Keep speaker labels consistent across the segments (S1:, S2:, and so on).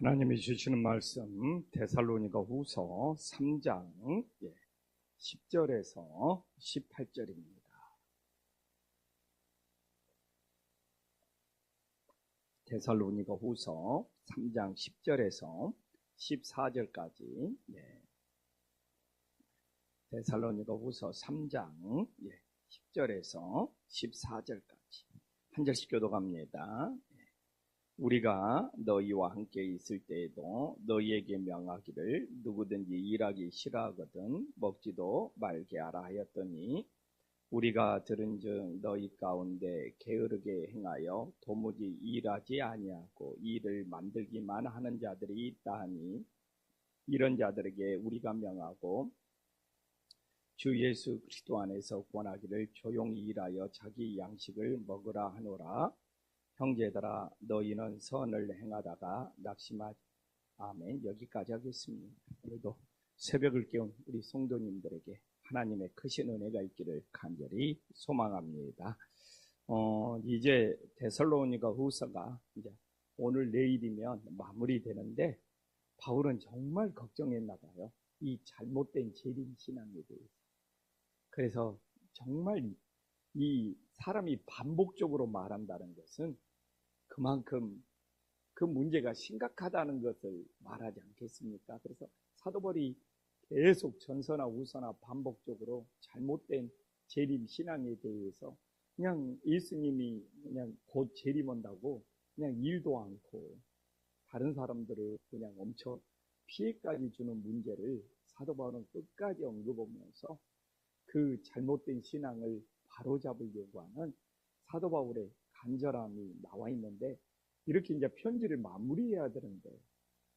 S1: 하나님이 주시는 말씀 데살로니가 후서 3장 10절에서 18절입니다. 데살로니가 후서 3장 10절에서 14절까지. 데살로니가 후서 3장 10절에서 14절까지 한 절씩 교독합니다. 우리가 너희와 함께 있을 때에도 너희에게 명하기를 누구든지 일하기 싫어하거든 먹지도 말게 하라 하였더니 우리가 들은즉 너희 가운데 게으르게 행하여 도무지 일하지 아니하고 일을 만들기만 하는 자들이 있다 하니 이런 자들에게 우리가 명하고 주 예수 그리스도 안에서 권하기를 조용히 일하여 자기 양식을 먹으라 하노라. 형제들아 너희는 선을 행하다가 낙심하지. 아멘. 여기까지 하겠습니다. 오늘도 새벽을 깨운 우리 성도님들에게 하나님의 크신 은혜가 있기를 간절히 소망합니다. 이제 데살로니가 후서가 이제 오늘 내일이면 마무리되는데 바울은 정말 걱정했나 봐요. 이 잘못된 재림 신앙에 대해서. 그래서 정말 이 사람이 반복적으로 말한다는 것은 그만큼 그 문제가 심각하다는 것을 말하지 않겠습니까? 그래서 사도 바울이 계속 전서나 후서나 반복적으로 잘못된 재림 신앙에 대해서 그냥 예수님이 그냥 곧 재림한다고 그냥 일도 않고 다른 사람들을 그냥 엄청 피해까지 주는 문제를 사도 바울은 끝까지 언급하면서 그 잘못된 신앙을 바로잡으려고 하는 사도 바울의 간절함이 나와 있는데, 이렇게 이제 편지를 마무리해야 되는데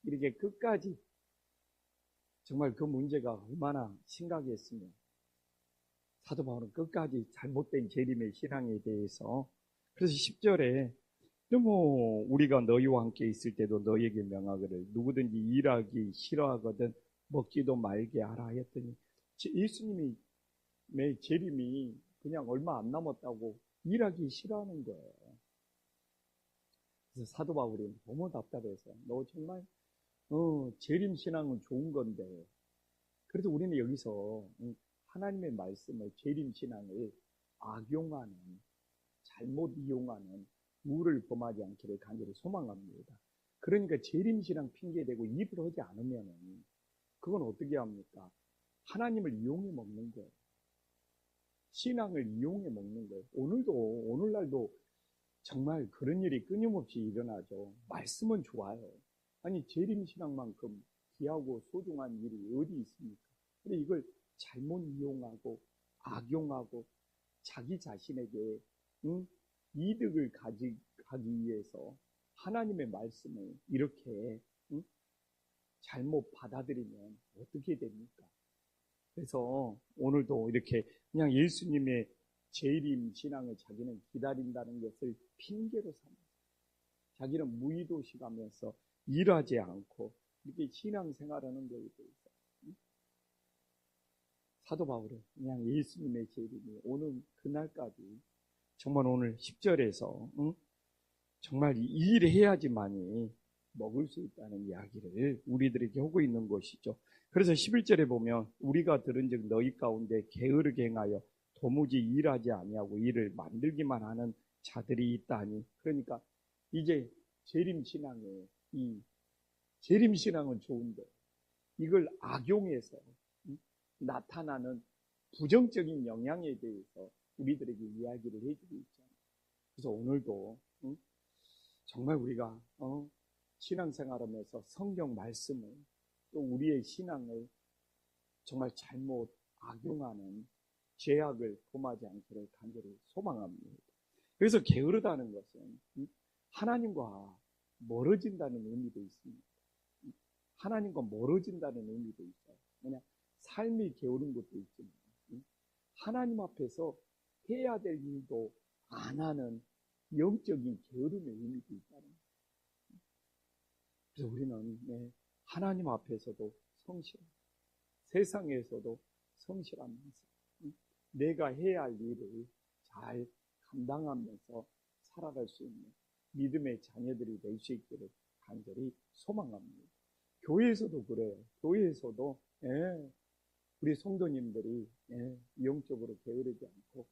S1: 이렇게 끝까지 정말 그 문제가 얼마나 심각했으면 사도 바울은 끝까지 잘못된 재림의 신앙에 대해서, 그래서 10절에 우리가 너희와 함께 있을 때도 너희에게 명하기를 누구든지 일하기 싫어하거든 먹지도 말게 하라 했더니 예수님이 재림이 그냥 얼마 안 남았다고 일하기 싫어하는 거예요. 그래서 사도 바울이 너무 답답해서 너 정말 재림 신앙은 좋은 건데, 그래도 우리는 여기서 하나님의 말씀을 재림 신앙을 악용하는, 잘못 이용하는 우를 범하지 않기를 간절히 소망합니다. 그러니까 재림 신앙 핑계대고 일을 하지 않으면 그건 어떻게 합니까? 하나님을 이용해 먹는 거예요. 신앙을 이용해 먹는 거예요. 오늘날도 정말 그런 일이 끊임없이 일어나죠. 말씀은 좋아요. 아니 재림신앙만큼 귀하고 소중한 일이 어디 있습니까? 근데 이걸 잘못 이용하고 악용하고 자기 자신에게 이득을 가기 위해서 하나님의 말씀을 이렇게 잘못 받아들이면 어떻게 됩니까? 그래서 오늘도 이렇게 그냥 예수님의 재림 신앙을 자기는 기다린다는 것을 핑계로 삼아서 자기는 무의도식하면서 일하지 않고 이렇게 신앙생활하는 것에 대해서 사도 바울은 그냥 예수님의 재림이 오는 그날까지 정말 오늘 10절에서 정말 일해야지만이 먹을 수 있다는 이야기를 우리들에게 하고 있는 것이죠. 그래서 11절에 보면 우리가 들은즉 너희 가운데 게으르게 행하여 도무지 일하지 아니하고 일을 만들기만 하는 자들이 있다니. 그러니까 이제 재림신앙에 이 재림신앙은 좋은데 이걸 악용해서 나타나는 부정적인 영향에 대해서 우리들에게 이야기를 해주고 있잖아요. 그래서 오늘도 정말 우리가 신앙생활하면서 성경 말씀을 또 우리의 신앙을 정말 잘못 악용하는 죄악을 범하지 않기를 간절히 소망합니다. 그래서 게으르다는 것은 하나님과 멀어진다는 의미도 있습니다. 하나님과 멀어진다는 의미도 있어요. 그냥 삶이 게으른 것도 있지만 하나님 앞에서 해야 될 일도 안 하는 영적인 게으름의 의미도 있다는 거예요. 그래서 우리는 하나님 앞에서도 성실하고 세상에서도 성실하면서 내가 해야 할 일을 잘 감당하면서 살아갈 수 있는 믿음의 자녀들이 될 수 있기를 간절히 소망합니다. 교회에서도 그래요. 교회에서도 우리 성도님들이 영적으로 게으르지 않고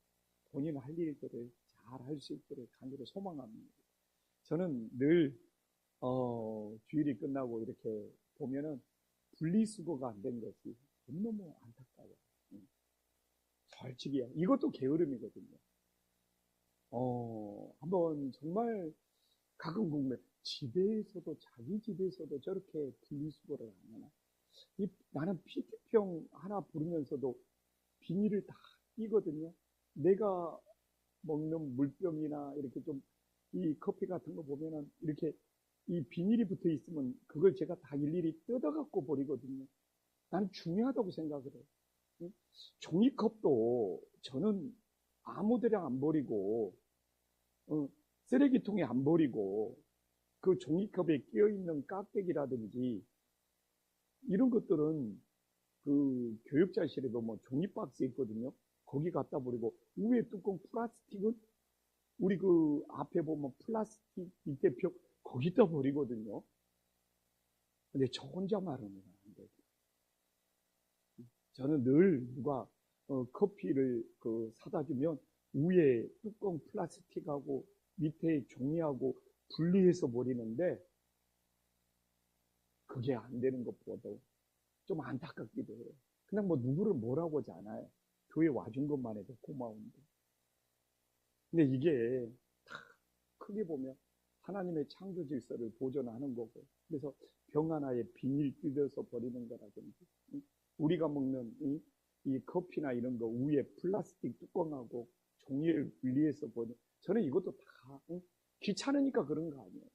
S1: 본인 할 일들을 잘 할 수 있도록 간절히 소망합니다. 저는 늘 주일이 끝나고 이렇게 보면은 분리수거가 안 된 것이 너무너무 안타까워요. 솔직히 이것도 게으름이거든요. 한번 정말 가끔 궁금해. 집에서도 자기 집에서도 저렇게 분리수거를 안 하나? 나는 PT병 하나 부르면서도 비닐을 다 끼거든요. 내가 먹는 물병이나 이렇게 좀 이 커피 같은 거 보면은 이렇게 이 비닐이 붙어 있으면 그걸 제가 다 일일이 뜯어갖고 버리거든요. 난 중요하다고 생각을 해요. 종이컵도 저는 아무데나 안 버리고 쓰레기통에 안 버리고 그 종이컵에 끼어있는 깍대기라든지 이런 것들은 그 교육자실에도 뭐 종이박스 있거든요. 거기 갖다 버리고 위에 뚜껑 플라스틱은 우리 그 앞에 보면 플라스틱 밑에 벽 거기다 버리거든요. 근데 저 혼자말은 안 돼요. 저는 늘 누가 커피를 사다 주면 위에 뚜껑 플라스틱하고 밑에 종이하고 분리해서 버리는데 그게 안 되는 것보다도 좀 안타깝기도 해요. 그냥 뭐 누구를 뭐라고 하지 않아요. 교회 와준 것만 해도 고마운데. 근데 이게 다 크게 보면 하나님의 창조 질서를 보존하는 거고, 그래서 병 하나에 비닐 뜯어서 버리는 거라든지, 우리가 먹는 이 커피나 이런 거 위에 플라스틱 뚜껑하고 종이를 분리해서 버리는, 저는 이것도 다 귀찮으니까 그런 거 아니에요.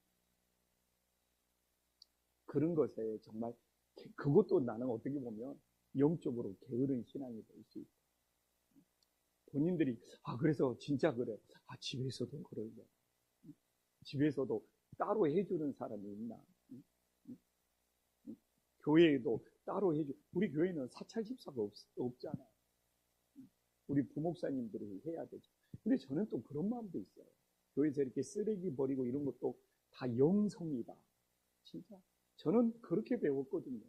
S1: 그런 것에 정말 그것도 나는 어떻게 보면 영적으로 게으른 신앙이 될 수 있다. 본인들이 그래서 진짜 그래. 집에서도 그러냐. 집에서도 따로 해주는 사람이 있나. 교회에도 따로 해주. 우리 교회는 사찰 집사가 없잖아요. 우리 부목사님들이 해야 되죠. 근데 저는 또 그런 마음도 있어요. 교회에서 이렇게 쓰레기 버리고 이런 것도 다 영성이다. 진짜 저는 그렇게 배웠거든요.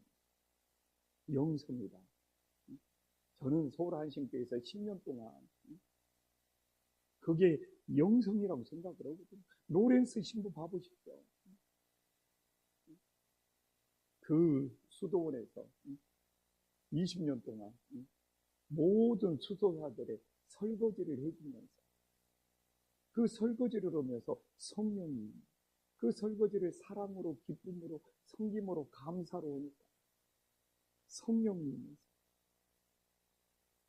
S1: 영성이다. 저는 서울한신교회에서 10년 동안 그게 영성이라고 생각을 하거든요. 로렌스 신부 봐보십시오. 그 수도원에서 20년 동안 모든 수도사들의 설거지를 해주면서 그 설거지를 하면서 성령님, 그 설거지를 사랑으로, 기쁨으로, 섬김으로, 감사로 하니까 성령님이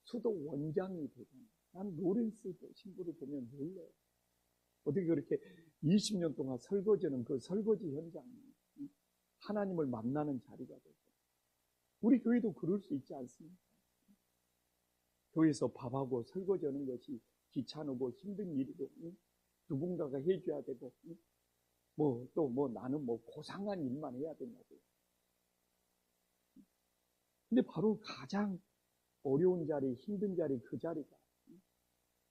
S1: 수도 원장이 되잖아요. 난 로렌스 신부를 보면 놀라요. 어떻게 그렇게 20년 동안 설거지는 그 설거지 현장이 하나님을 만나는 자리가 되고, 우리 교회도 그럴 수 있지 않습니까? 교회에서 밥하고 설거지 하는 것이 귀찮고 힘든 일이고, 누군가가 해줘야 되고, 나는 고상한 일만 해야 되냐고요. 근데 바로 가장 어려운 자리, 힘든 자리, 그 자리가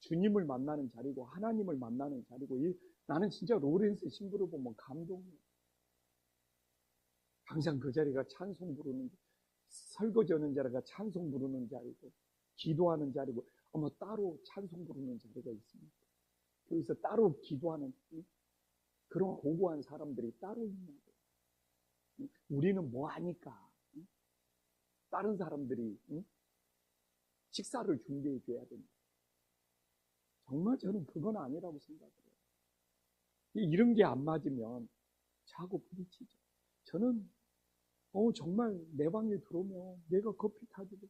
S1: 주님을 만나는 자리고 하나님을 만나는 자리고, 나는 진짜 로렌스 신부를 보면 감동해요. 항상 그 자리가 찬송 부르는, 설거지 하는 자리가 찬송 부르는 자리고, 기도하는 자리고, 따로 찬송 부르는 자리가 있습니다. 그래서 따로 기도하는 그런 고고한 사람들이 따로 있냐고. 우리는 뭐 하니까 다른 사람들이 식사를 준비해 줘야 됩니다. 정말 저는 그건 아니라고 생각해요. 이런 게 안 맞으면 자꾸 부딪히죠. 저는 정말 내 방에 들어오면 내가 커피 타주고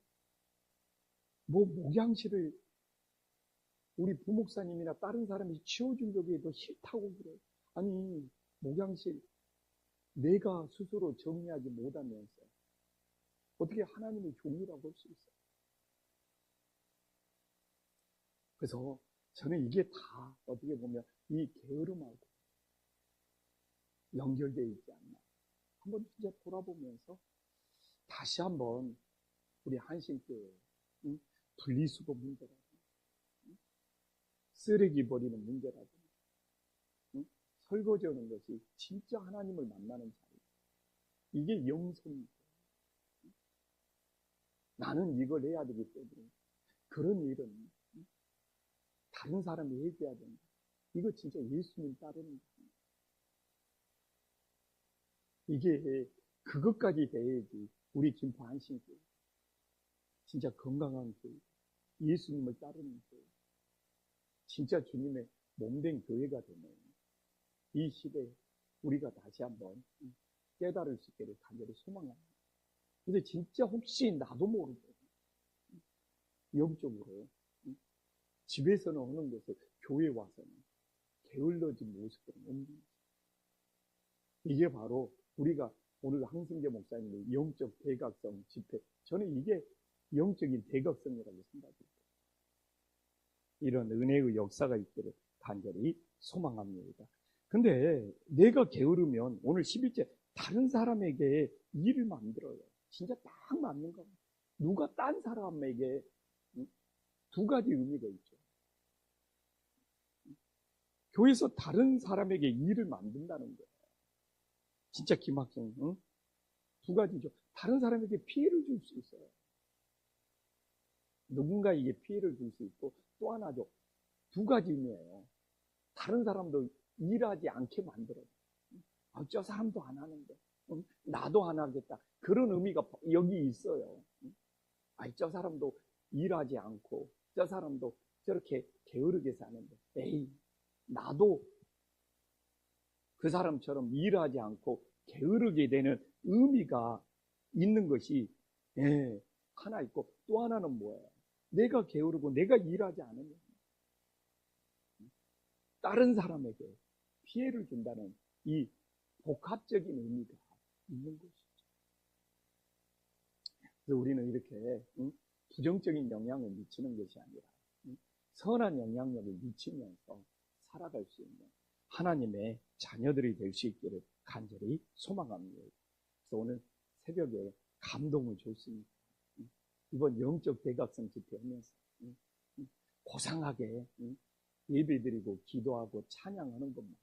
S1: 목양실을 우리 부목사님이나 다른 사람이 치워준 적이 더 싫다고 그래요. 아니, 목양실 내가 스스로 정리하지 못하면서 어떻게 하나님의 종이라고 할 수 있어요? 그래서 저는 이게 다 어떻게 보면 이 게으름하고 연결되어 있지 않나. 한번 진짜 돌아보면서 다시 한번 우리 한신교회 분리수거 문제라든지 쓰레기 버리는 문제라든지 설거지하는 것이 진짜 하나님을 만나는 자리. 이게 영성이죠. 나는 이걸 해야 되기 때문에 그런 일은 다른 사람이 해줘야 된다. 이거 진짜 예수님 따르는 거예요. 이게 그것까지 돼야지 우리 김포 안신교회 진짜 건강한 교회, 예수님을 따르는 교회, 진짜 주님의 몸된 교회가 되면 이 시대에 우리가 다시 한번 깨달을 수 있기를 간절히 소망합니다. 근데 진짜 혹시 나도 모르게 영적으로 집에서는 오는 것을 교회에 와서는 게을러진 모습들은 없는 거죠. 이게 바로 우리가 오늘 황승재 목사님의 영적 대각성 집회, 저는 이게 영적인 대각성이라고 생각합니다. 이런 은혜의 역사가 있기를 간절히 소망합니다. 근데 내가 게으르면 오늘 11절 다른 사람에게 일을 만들어요. 진짜 딱 맞는 겁니다. 누가 딴 사람에게 두 가지 의미가 있죠. 교회에서 다른 사람에게 일을 만든다는 거예요. 진짜 기막힌 두 가지죠. 다른 사람에게 피해를 줄 수 있어요. 누군가에게 피해를 줄 수 있고 또 하나죠. 두 가지 의미예요. 다른 사람도 일하지 않게 만들어요. 저 사람도 안 하는데 나도 안 하겠다. 그런 의미가 여기 있어요. 저 사람도 일하지 않고 저 사람도 저렇게 게으르게 사는데 에이 나도 그 사람처럼 일하지 않고 게으르게 되는 의미가 있는 것이 하나 있고 또 하나는 뭐예요? 내가 게으르고 내가 일하지 않으면 다른 사람에게 피해를 준다는 이 복합적인 의미가 있는 것이죠. 그래서 우리는 이렇게 부정적인 영향을 미치는 것이 아니라 선한 영향력을 미치면서 살아갈 수 있는 하나님의 자녀들이 될 수 있기를 간절히 소망합니다. 그래서 오늘 새벽에 감동을 줬습니다. 이번 영적 대각성 집회하면서 고상하게 예배드리고 기도하고 찬양하는 것만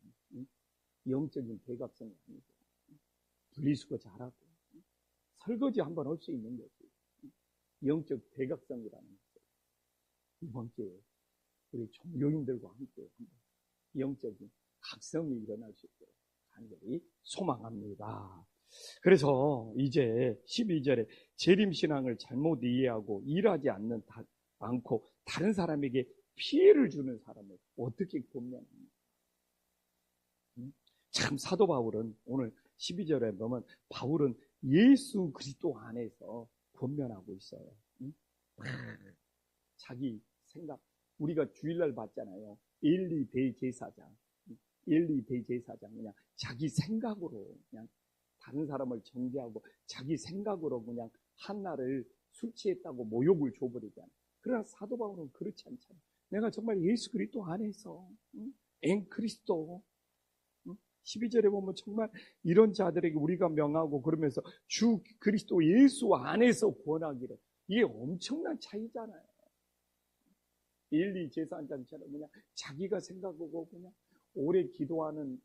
S1: 영적인 대각성이 아니고 분리수거 잘하고 설거지 한번 할 수 있는 거지. 영적 대각성이라는 것을 이번 기회에 우리 종교인들과 함께 한번 영적인 각성이 일어날 수 있도록 간절히 소망합니다. 그래서 이제 12절에 재림신앙을 잘못 이해하고 일하지 않고 다른 사람에게 피해를 주는 사람을 어떻게 권면합니까? 참 사도 바울은 오늘 12절에 보면 바울은 예수 그리스도 안에서 권면하고 있어요. 자기 생각, 우리가 주일날 봤잖아요. 엘리 대제사장 그냥 자기 생각으로 그냥 다른 사람을 정죄하고 자기 생각으로 그냥 한나를 술 취했다고 모욕을 줘버리잖아요. 그러나 사도 바울은 그렇지 않잖아요. 내가 정말 예수 그리스도 안에서 엔 그리스도 12절에 보면 정말 이런 자들에게 우리가 명하고 그러면서 주 그리스도 예수 안에서 구원하기를, 이게 엄청난 차이잖아요. 엘리 제사장처럼 그냥 자기가 생각하고 그냥 오래 기도하는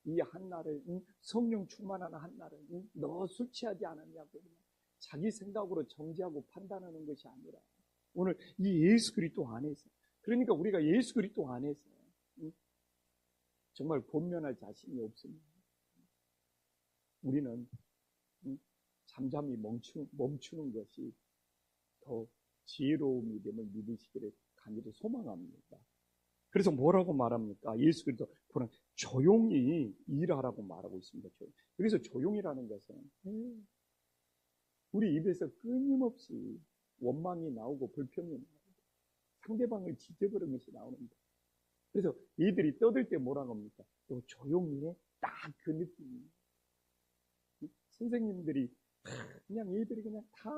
S1: 이 한나를, 성령 충만한 한나를 너 술 취하지 않았냐고 그냥 자기 생각으로 정죄하고 판단하는 것이 아니라 오늘 이 예수 그리스도 안에서, 그러니까 우리가 예수 그리스도 안에서 정말 권면할 자신이 없습니다. 우리는 잠잠히 멈추는 것이 더 지혜로움이 됨을 믿으시기를 간절히 소망합니다. 그래서 뭐라고 말합니까? 예수 그리스도 그는 조용히 일하라고 말하고 있습니다. 여기서 조용히라는 것은 우리 입에서 끊임없이 원망이 나오고 불평이 나오고 상대방을 지적하는 것이 나오는데, 그래서 얘들이 떠들 때 뭐라고 합니까? 또 조용히 해. 딱 그 느낌이에요. 선생님들이 그냥 얘들이 그냥 다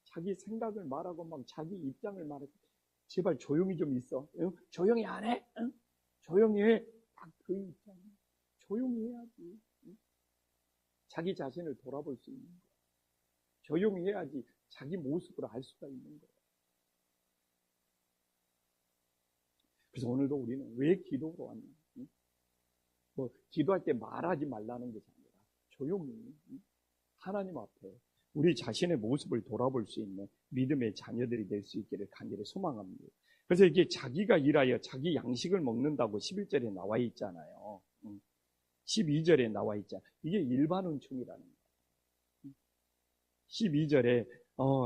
S1: 자기 생각을 말하고 막 자기 입장을 말하고, 제발 조용히 좀 있어. 응? 조용히 안 해? 응? 조용히 해. 딱 그 입장. 조용히 해야지. 응? 자기 자신을 돌아볼 수 있는 거야. 조용히 해야지 자기 모습을 알 수가 있는 거야. 그래서 오늘도 우리는 왜 기도로 왔냐? 응? 뭐 기도할 때 말하지 말라는 것이 아니라 조용히 하나님 앞에 우리 자신의 모습을 돌아볼 수 있는 믿음의 자녀들이 될 수 있기를 간절히 소망합니다. 그래서 이게 자기가 일하여 자기 양식을 먹는다고 11절에 나와 있잖아요. 12절에 나와 있잖아요. 이게 일반 은총이라는 거예요. 12절에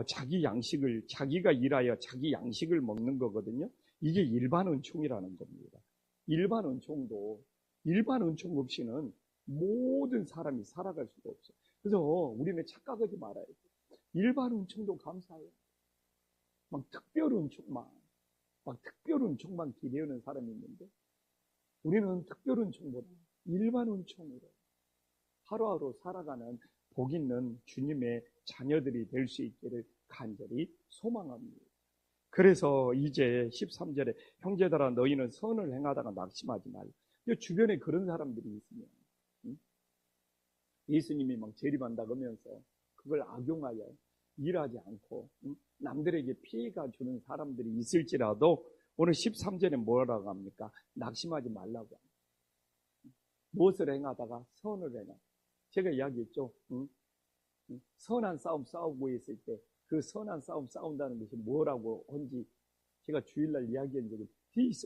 S1: 자기 양식을, 자기가 일하여 자기 양식을 먹는 거거든요. 이게 일반 은총이라는 겁니다. 일반 은총도, 일반 은총 없이는 모든 사람이 살아갈 수가 없어요. 그래서 우리는 착각하지 말아야 돼요. 일반 은총도 감사해요. 막 특별 은총만 기대하는 사람이 있는데, 우리는 특별 은총보다 일반 은총으로 하루하루 살아가는 복 있는 주님의 자녀들이 될 수 있기를 간절히 소망합니다. 그래서 이제 13절에 형제들아 너희는 선을 행하다가 낙심하지 말라. 주변에 그런 사람들이 있으면 예수님이 막 재림한다 그러면서 그걸 악용하여 일하지 않고 남들에게 피해가 주는 사람들이 있을지라도 오늘 13절에 뭐라고 합니까? 낙심하지 말라고 합니다. 무엇을 행하다가 선을 행하다. 제가 이야기했죠. 선한 싸움 싸우고 있을 때 그 선한 싸움 싸운다는 것이 뭐라고 한지 제가 주일날 이야기한 적이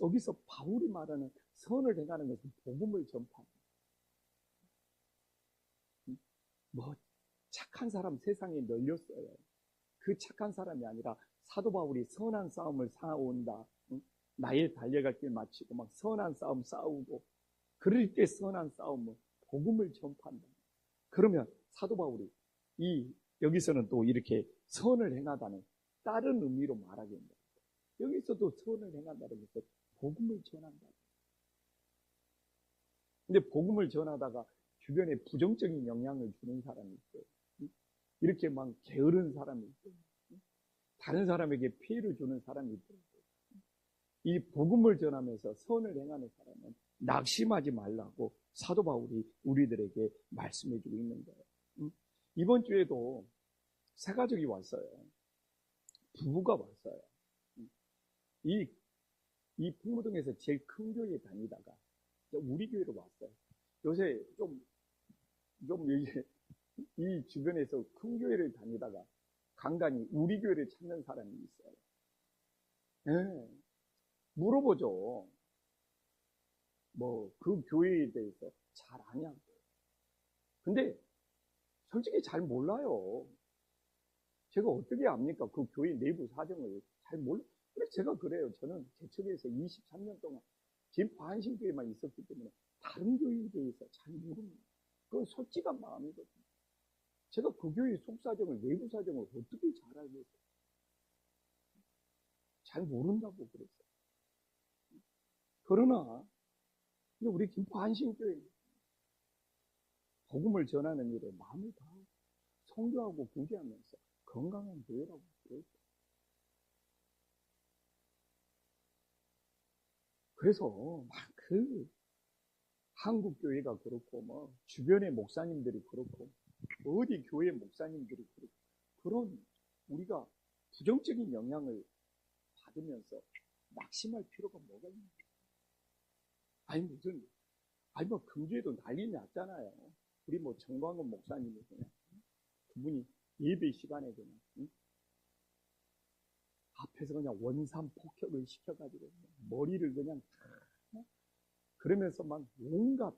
S1: 여기서 바울이 말하는 선을 행하는 것은 복음을 전파합니다. 뭐 착한 사람 세상에 널렸어요. 그 착한 사람이 아니라 사도 바울이 선한 싸움을 싸운다. 나의 달려갈 길 마치고 막 선한 싸움 싸우고 그럴 때 선한 싸움은 복음을 전파한다. 그러면 사도 바울이 여기서는 또 이렇게 선을 행하다는 다른 의미로 말하겠습니다. 여기서도 선을 행한다는 것은 복음을 전한다. 근데 복음을 전하다가 주변에 부정적인 영향을 주는 사람이 있어요. 이렇게 막 게으른 사람이 있어요. 다른 사람에게 피해를 주는 사람이 있어요. 이 복음을 전하면서 선을 행하는 사람은 낙심하지 말라고 사도 바울이 우리들에게 말씀해주고 있는 거예요. 이번 주에도 세 가족이 왔어요. 부부가 왔어요. 이 풍무동에서 제일 큰 교회에 다니다가 우리 교회로 왔어요. 요새 이 주변에서 큰 교회를 다니다가 간간히 우리 교회를 찾는 사람이 있어요. 네. 물어보죠. 뭐 그 교회에 대해서 잘 아냐고. 근데 솔직히 잘 몰라요. 제가 어떻게 압니까? 그 교회 내부 사정을 잘 몰라요. 그래서 제가 그래요. 저는 개척에서 23년 동안 진포 한신교회만 있었기 때문에 다른 교회에 대해서 잘 모릅니다. 그건 솔직한 마음이거든요. 제가 그 교회 속사정을, 내부 사정을 어떻게 잘 알겠어요? 잘 모른다고 그랬어요. 그러나 우리 김포 한신교회 복음을 전하는 일에 마음을 다 성교하고 구제하면서 건강한 교회라고 그랬어요. 그래서 막 한국 교회가 그렇고 뭐 주변의 목사님들이 그렇고 어디 교회 목사님들이 그렇고 그런 우리가 부정적인 영향을 받으면서 낙심할 필요가 뭐가 있는 거예요? 아니 뭐 금주에도 난리 났잖아요. 우리 뭐 정광훈 목사님이 그냥 그분이 예배 시간에 그냥 앞에서 그냥 원산 폭격을 시켜가지고 머리를 그냥 그러면서 막 온갖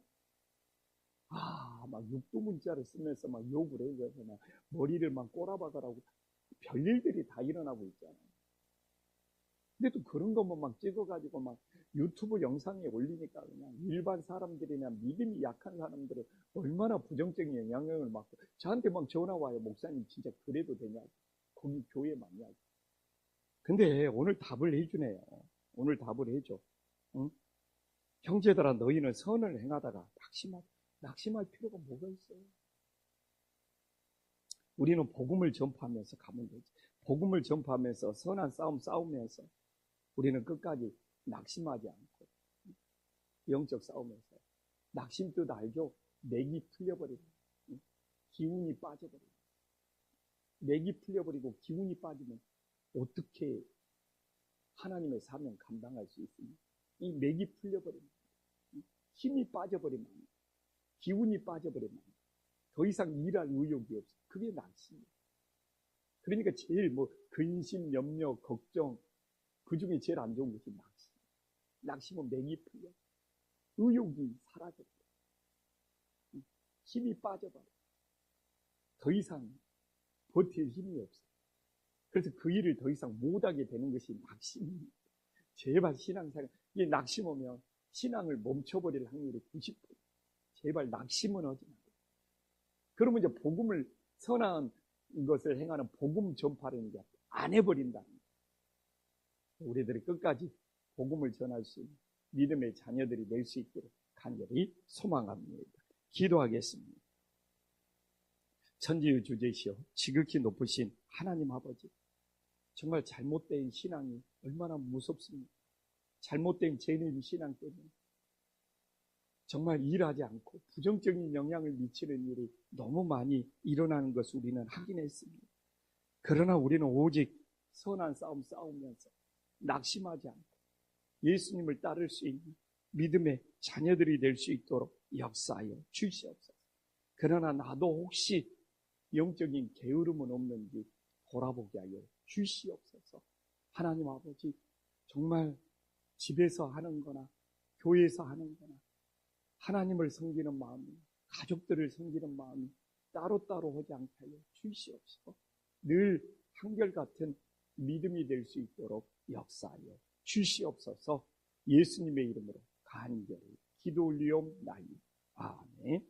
S1: 막 육두문자를 쓰면서 막 욕을 해요. 막 머리를 막 꼬라박으라고 별일들이 다 일어나고 있잖아요. 근데 또 그런 것만 막 찍어가지고 막 유튜브 영상에 올리니까 그냥 일반 사람들이나 믿음이 약한 사람들은 얼마나 부정적인 영향을 받고 저한테 막 전화 와요. 목사님 진짜 그래도 되냐고. 거기 교회 맞냐고. 근데 오늘 답을 해주네요. 오늘 답을 해줘. 응? 형제들아 너희는 선을 행하다가 낙심할 필요가 뭐가 있어요? 우리는 복음을 전파하면서 가면 되지. 복음을 전파하면서 선한 싸움 싸우면서 우리는 끝까지 낙심하지 않고 영적 싸움에서 낙심 뜻 알죠? 맥이 풀려버리고 기운이 빠져버리고 맥이 풀려버리고 기운이 빠지면 어떻게 하나님의 사명 감당할 수 있습니까? 이 맥이 풀려버립니다. 힘이 빠져버리면, 기운이 빠져버리면 더 이상 일할 의욕이 없어. 그게 낙심이에요. 그러니까 제일 근심, 염려, 걱정, 그 중에 제일 안 좋은 것이 낙심. 낙심은 맥이 풀려. 의욕이 사라져버려. 힘이 빠져버려. 더 이상 버틸 힘이 없어. 그래서 그 일을 더 이상 못하게 되는 것이 낙심입니다. 제발 신앙생활, 이 낙심 오면 신앙을 멈춰버릴 확률이 90%. 제발 낙심은 하지 말고. 그러면 이제 복음을, 선한 것을 행하는 복음 전파를 이제 안 해버린다는 거예요. 우리들이 끝까지 복음을 전할 수 있는 믿음의 자녀들이 될 수 있기를 간절히 소망합니다. 기도하겠습니다. 천지의 주제시여 지극히 높으신 하나님 아버지, 정말 잘못된 신앙이 얼마나 무섭습니까? 잘못된 죄인 신앙 때문에 정말 일하지 않고 부정적인 영향을 미치는 일이 너무 많이 일어나는 것을 우리는 확인했습니다. 그러나 우리는 오직 선한 싸움 싸우면서 낙심하지 않고 예수님을 따를 수 있는 믿음의 자녀들이 될 수 있도록 역사하여 주시옵소서. 그러나 나도 혹시 영적인 게으름은 없는지 돌아보게 하여 주시옵소서. 하나님 아버지, 정말 집에서 하는 거나 교회에서 하는 거나 하나님을 섬기는 마음이, 가족들을 섬기는 마음이 따로따로 하지 않게 하여 주시옵소서. 늘 한결같은 믿음이 될 수 있도록 역사하여 주시옵소서. 예수님의 이름으로 간절히 기도 올리옵나이다. 아멘.